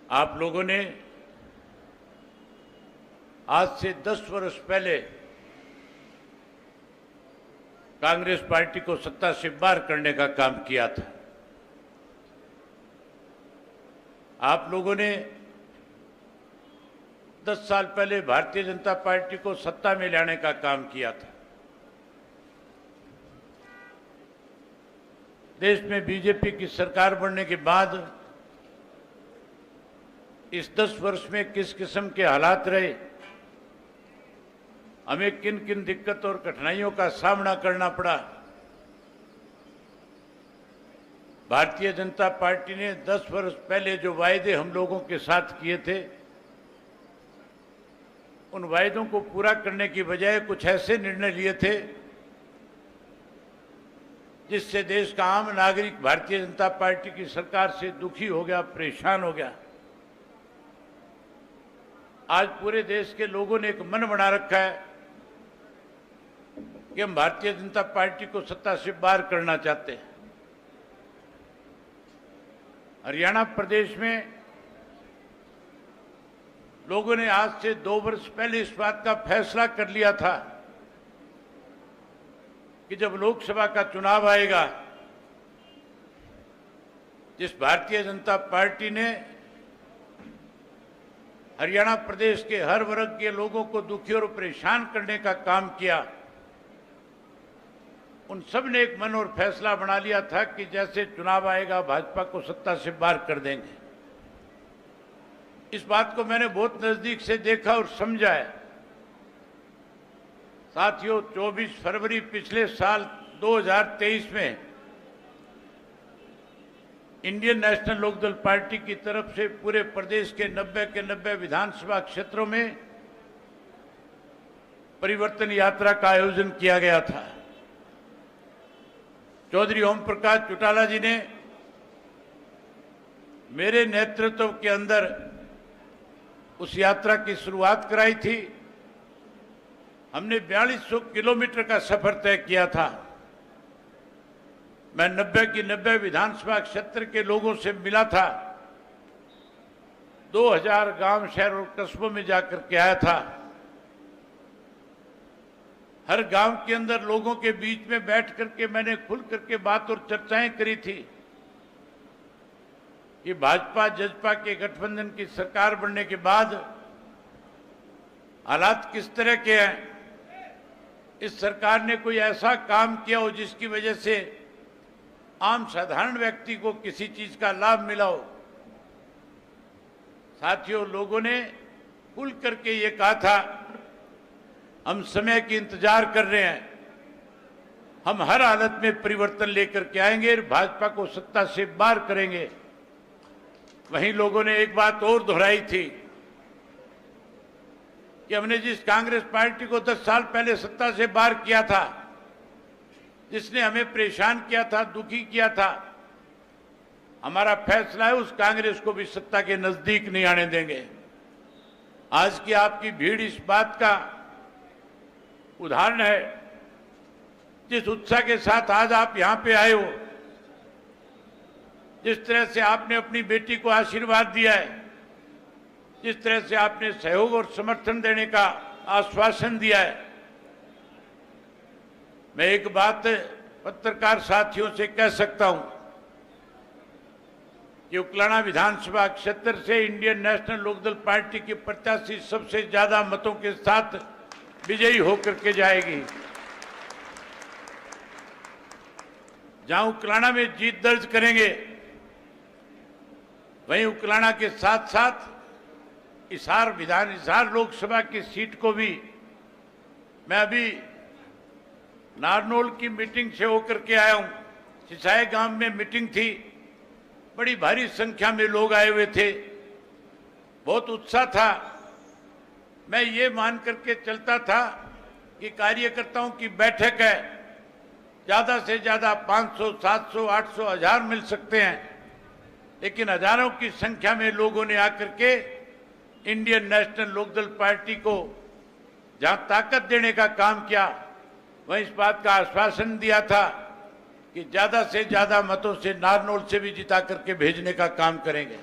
आप लोगों ने आज से 10 वर्ष पहले कांग्रेस पार्टी को सत्ता से बाहर करने का काम किया था। आप लोगों ने 10 साल पहले भारतीय जनता पार्टी को सत्ता में लाने का काम किया था। देश में बीजेपी की सरकार बनने के बाद इस 10 वर्ष में किस किस्म के हालात रहे, हमें किन किन दिक्कतों और कठिनाइयों का सामना करना पड़ा। भारतीय जनता पार्टी ने 10 वर्ष पहले जो वायदे हम लोगों के साथ किए थे, उन वायदों को पूरा करने की बजाय कुछ ऐसे निर्णय लिए थे जिससे देश का आम नागरिक भारतीय जनता पार्टी की सरकार से दुखी हो गया, परेशान हो गया। आज पूरे देश के लोगों ने एक मन बना रखा है कि हम भारतीय जनता पार्टी को सत्ता से बाहर करना चाहते हैं। हरियाणा प्रदेश में लोगों ने आज से 2 वर्ष पहले इस बात का फैसला कर लिया था कि जब लोकसभा का चुनाव आएगा, जिस भारतीय जनता पार्टी ने हरियाणा प्रदेश के हर वर्ग के लोगों को दुखी और परेशान करने का काम किया, उन सब ने एक मन और फैसला बना लिया था कि जैसे चुनाव आएगा भाजपा को सत्ता से बाहर कर देंगे। इस बात को मैंने बहुत नजदीक से देखा और समझा है। साथियों, 24 फरवरी पिछले साल 2023 में इंडियन नेशनल लोकदल पार्टी की तरफ से पूरे प्रदेश के 90 के 90 विधानसभा क्षेत्रों में परिवर्तन यात्रा का आयोजन किया गया था। चौधरी ओम प्रकाश चौटाला जी ने मेरे नेतृत्व के अंदर उस यात्रा की शुरुआत कराई थी। हमने 4200 किलोमीटर का सफर तय किया था। मैं 90 की 90 विधानसभा क्षेत्र के लोगों से मिला था। 2000 गांव, शहर और कस्बों में जाकर के आया था। हर गांव के अंदर लोगों के बीच में बैठ करके मैंने खुल करके बात और चर्चाएं करी थी कि भाजपा जजपा के गठबंधन की सरकार बनने के बाद हालात किस तरह के हैं। इस सरकार ने कोई ऐसा काम किया हो जिसकी वजह से आम साधारण व्यक्ति को किसी चीज का लाभ मिला हो। साथियों, लोगों ने खुल करके ये कहा था, हम समय की इंतजार कर रहे हैं, हम हर हालत में परिवर्तन लेकर के आएंगे और भाजपा को सत्ता से बाहर करेंगे। वहीं लोगों ने एक बात और दोहराई थी कि हमने जिस कांग्रेस पार्टी को 10 साल पहले सत्ता से बाहर किया था, जिसने हमें परेशान किया था, दुखी किया था, हमारा फैसला है उस कांग्रेस को भी सत्ता के नजदीक नहीं आने देंगे। आज की आपकी भीड़ इस बात का उदाहरण है। जिस उत्साह के साथ आज आप यहां पे आए हो, जिस तरह से आपने अपनी बेटी को आशीर्वाद दिया है, जिस तरह से आपने सहयोग और समर्थन देने का आश्वासन दिया है, मैं एक बात पत्रकार साथियों से कह सकता हूं कि उकलाना विधानसभा क्षेत्र से इंडियन नेशनल लोकदल पार्टी की प्रत्याशी सबसे ज्यादा मतों के साथ विजयी होकर के जाएगी। जहां उकलाना में जीत दर्ज करेंगे, वहीं उकलाना के साथ साथ हिसार लोकसभा की सीट को भी, मैं अभी नारनौल की मीटिंग से होकर के आया हूं। सिसाई गांव में मीटिंग थी, बड़ी भारी संख्या में लोग आए हुए थे, बहुत उत्साह था। मैं ये मान करके चलता था कि कार्यकर्ताओं की बैठक है, ज्यादा से ज्यादा 500, 700, 800, 1000 मिल सकते हैं, लेकिन हजारों की संख्या में लोगों ने आकर के इंडियन नेशनल लोकदल पार्टी को जहां ताकत देने का काम किया, वहीं इस बात का आश्वासन दिया था कि ज्यादा से ज्यादा मतों से नारनौल से भी जिता करके भेजने का काम करेंगे।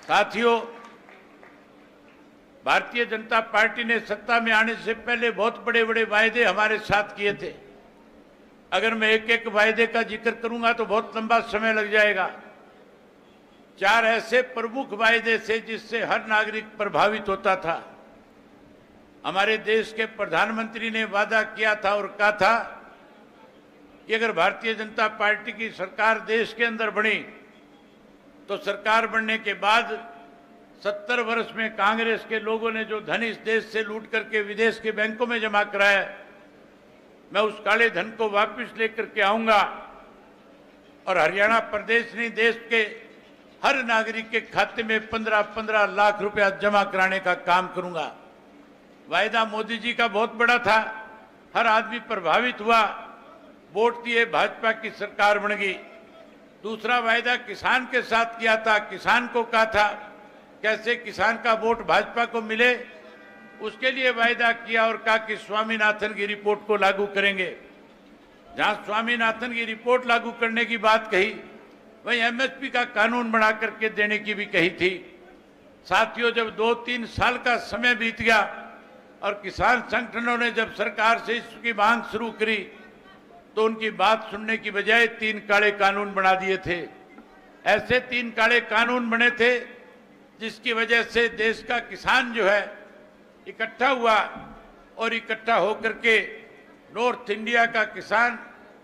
साथियों, भारतीय जनता पार्टी ने सत्ता में आने से पहले बहुत बड़े बड़े वायदे हमारे साथ किए थे। अगर मैं एक एक वायदे का जिक्र करूंगा तो बहुत लंबा समय लग जाएगा। 4 ऐसे प्रमुख वायदे थे जिससे हर नागरिक प्रभावित होता था। हमारे देश के प्रधानमंत्री ने वादा किया था और कहा था कि अगर भारतीय जनता पार्टी की सरकार देश के अंदर बनी तो सरकार बनने के बाद 70 वर्ष में कांग्रेस के लोगों ने जो धन इस देश से लूट करके विदेश के बैंकों में जमा कराया, मैं उस काले धन को वापस लेकर के आऊंगा और हरियाणा प्रदेश ने देश के हर नागरिक के खाते में 15-15 लाख रुपया जमा कराने का काम करूंगा। वायदा मोदी जी का बहुत बड़ा था, हर आदमी प्रभावित हुआ, वोट दिए, भाजपा की सरकार बन गई। दूसरा वायदा किसान के साथ किया था। किसान को कहा था कैसे किसान का वोट भाजपा को मिले, उसके लिए वायदा किया और कहा कि स्वामीनाथन की रिपोर्ट को लागू करेंगे। जहां स्वामीनाथन की रिपोर्ट लागू करने की बात कही, वहीं एमएसपी का कानून बना करके देने की भी कही थी। साथियों, जब 2-3 साल का समय बीत गया और किसान संगठनों ने जब सरकार से इसकी मांग शुरू करी तो उनकी बात सुनने की बजाय 3 काले कानून बना दिए थे। ऐसे 3 काले कानून बने थे जिसकी वजह से देश का किसान जो है इकट्ठा हुआ और इकट्ठा होकर के नॉर्थ इंडिया का किसान,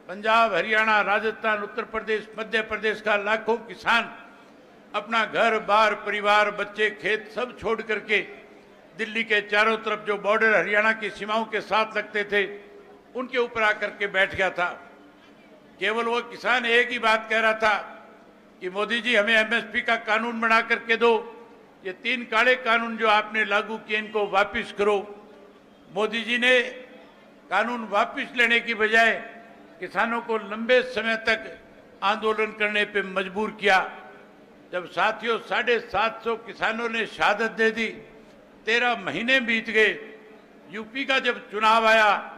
पंजाब, हरियाणा, राजस्थान, उत्तर प्रदेश, मध्य प्रदेश का लाखों किसान अपना घर बार, परिवार, बच्चे, खेत सब छोड़ करके दिल्ली के चारों तरफ जो बॉर्डर हरियाणा की सीमाओं के साथ लगते थे उनके ऊपर आकर के बैठ गया था। केवल वो किसान एक ही बात कह रहा था कि मोदी जी हमें एमएसपी का कानून बना करके दो, ये 3 काले कानून जो आपने लागू किए इनको वापस करो। मोदी जी ने कानून वापस लेने की बजाय किसानों को लंबे समय तक आंदोलन करने पे मजबूर किया। जब साथियों 750 किसानों ने शहादत दे दी, 13 महीने बीत गए, यूपी का जब चुनाव आया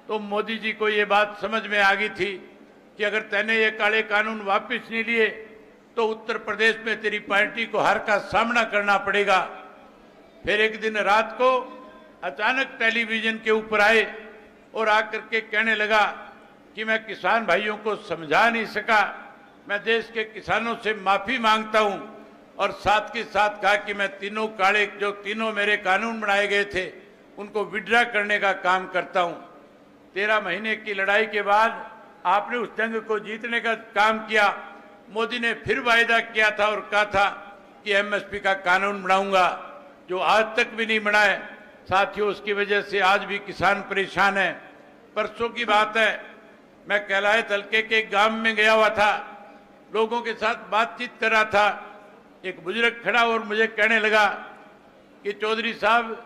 तो मोदी जी को ये बात समझ में आ गई थी कि अगर तैने ये काले कानून वापस नहीं लिए तो उत्तर प्रदेश में तेरी पार्टी को हार का सामना करना पड़ेगा। फिर एक दिन रात को अचानक टेलीविजन के ऊपर आए और आकर के कहने लगा कि मैं किसान भाइयों को समझा नहीं सका, मैं देश के किसानों से माफी मांगता हूं और साथ के साथ कहा कि मैं जो तीनों मेरे कानून बनाए गए थे उनको विड्रा करने का काम करता हूं। 13 महीने की लड़ाई के बाद आपने उस जंग को जीतने का काम किया। मोदी ने फिर वायदा किया था और कहा था कि एमएसपी का कानून बनाऊंगा, जो आज तक भी नहीं बना है। साथियों, उसकी वजह से आज भी किसान परेशान है। परसों की बात है, मैं कैलायत हल्के के गांव में गया हुआ था, लोगों के साथ बातचीत कर रहा था। एक बुजुर्ग खड़ा और मुझे कहने लगा कि चौधरी साहब,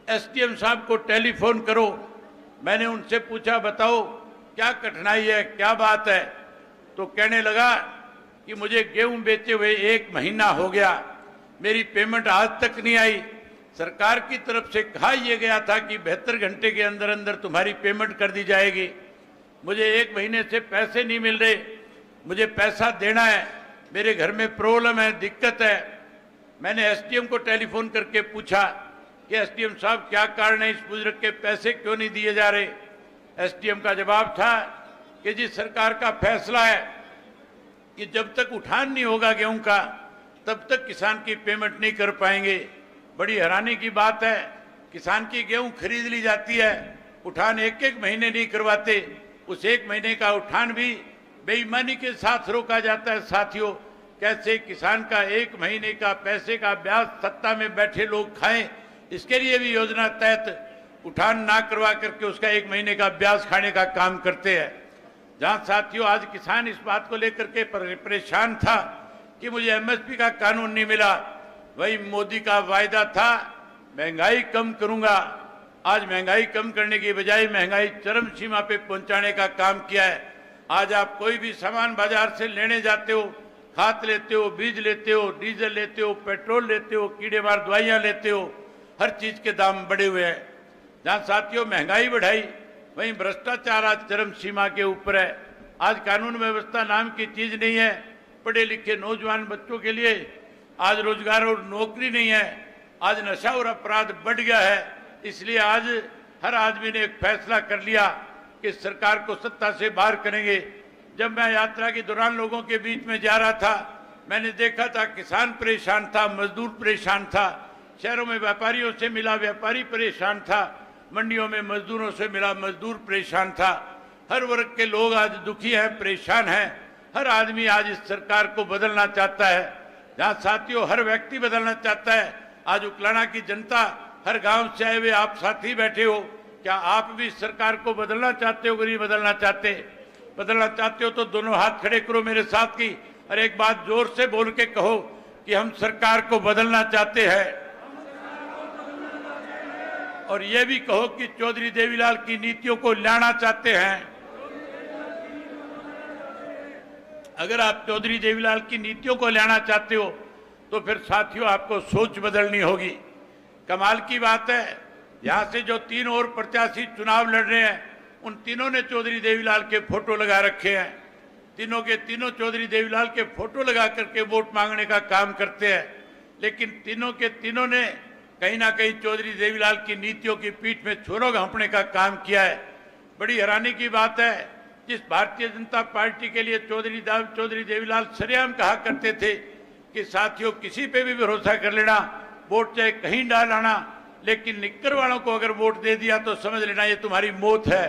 एसडीएम साहब को टेलीफोन करो। मैंने उनसे पूछा, बताओ क्या कठिनाई है, क्या बात है? तो कहने लगा कि मुझे गेहूं बेचे हुए 1 महीना हो गया, मेरी पेमेंट आज तक नहीं आई। सरकार की तरफ से कहा यह गया था कि 72 घंटे के अंदर अंदर तुम्हारी पेमेंट कर दी जाएगी। मुझे 1 महीने से पैसे नहीं मिल रहे, मुझे पैसा देना है, मेरे घर में प्रॉब्लम है, दिक्कत है। मैंने एसडीएम को टेलीफोन करके पूछा कि एसडीएम साहब क्या कारण है, इस बुजुर्ग के पैसे क्यों नहीं दिए जा रहे? एसडीएम का जवाब था कि जी सरकार का फैसला है कि जब तक उठान नहीं होगा गेहूं का तब तक किसान की पेमेंट नहीं कर पाएंगे। बड़ी हैरानी की बात है, किसान की गेहूं खरीद ली जाती है, उठान 1-1 महीने नहीं करवाते, उस 1 महीने का उठान भी बेईमानी के साथ रोका जाता है। साथियों, कैसे किसान का 1 महीने का पैसे का ब्याज सत्ता में बैठे लोग खाएं, इसके लिए भी योजना तहत उठान ना करवा करके उसका 1 महीने का ब्याज खाने का काम करते हैं। जहां साथियों आज किसान इस बात को लेकर के परेशान था कि मुझे एमएसपी का कानून नहीं मिला, वही मोदी का वायदा था महंगाई कम करूंगा। आज महंगाई कम करने की बजाय महंगाई चरम सीमा पे पहुंचाने का काम किया है। आज आप कोई भी सामान बाजार से लेने जाते हो, खाद लेते हो, बीज लेते हो, डीजल लेते हो, पेट्रोल लेते हो, कीड़े मार दवाइयां लेते हो, हर चीज के दाम बढ़े हुए हैं। जहां साथियों महंगाई बढ़ाई, वहीं भ्रष्टाचार आज चरम सीमा के ऊपर है। आज कानून व्यवस्था नाम की चीज नहीं है। पढ़े लिखे नौजवान बच्चों के लिए आज रोजगार और नौकरी नहीं है, आज नशा और अपराध बढ़ गया है। इसलिए आज हर आदमी ने एक फैसला कर लिया कि सरकार को सत्ता से बाहर करेंगे। जब मैं यात्रा के दौरान लोगों के बीच में जा रहा था, मैंने देखा था किसान परेशान था, मजदूर परेशान था, शहरों में व्यापारियों से मिला, व्यापारी परेशान था, मंडियों में मजदूरों से मिला, मजदूर परेशान था। हर वर्ग के लोग आज दुखी हैं, परेशान हैं। हर आदमी आज इस सरकार को बदलना चाहता है। जहां साथियों हर व्यक्ति बदलना चाहता है, आज उकलाना की जनता, हर गांव से आए हुए आप साथी बैठे हो, क्या आप भी सरकार को बदलना चाहते हो? नहीं बदलना चाहते? बदलना चाहते हो तो दोनों हाथ खड़े करो मेरे साथ की, और एक बात जोर से बोल के कहो कि हम सरकार को बदलना चाहते हैं। और यह भी कहो कि चौधरी देवीलाल की नीतियों को लाना चाहते हैं। अगर आप चौधरी देवीलाल की नीतियों को लाना चाहते हो तो फिर साथियों आपको सोच बदलनी होगी। कमाल की बात है, यहां से जो 3 और प्रत्याशी चुनाव लड़ रहे हैं, उन तीनों ने चौधरी देवीलाल के फोटो लगा रखे हैं। तीनों के तीनों चौधरी देवीलाल के फोटो लगा करके वोट मांगने का काम करते हैं। लेकिन तीनों के तीनों ने कहीं ना कहीं चौधरी देवीलाल की नीतियों की पीठ में छोरों घापने का काम किया है। बड़ी हैरानी की बात है, जिस भारतीय जनता पार्टी के लिए चौधरी देवीलाल सरेआम कहा करते थे कि साथियों किसी पे भी भरोसा कर लेना, वोट चाहे कहीं डाल आना, लेकिन निक्कर वालों को अगर वोट दे दिया तो समझ लेना ये तुम्हारी मौत है।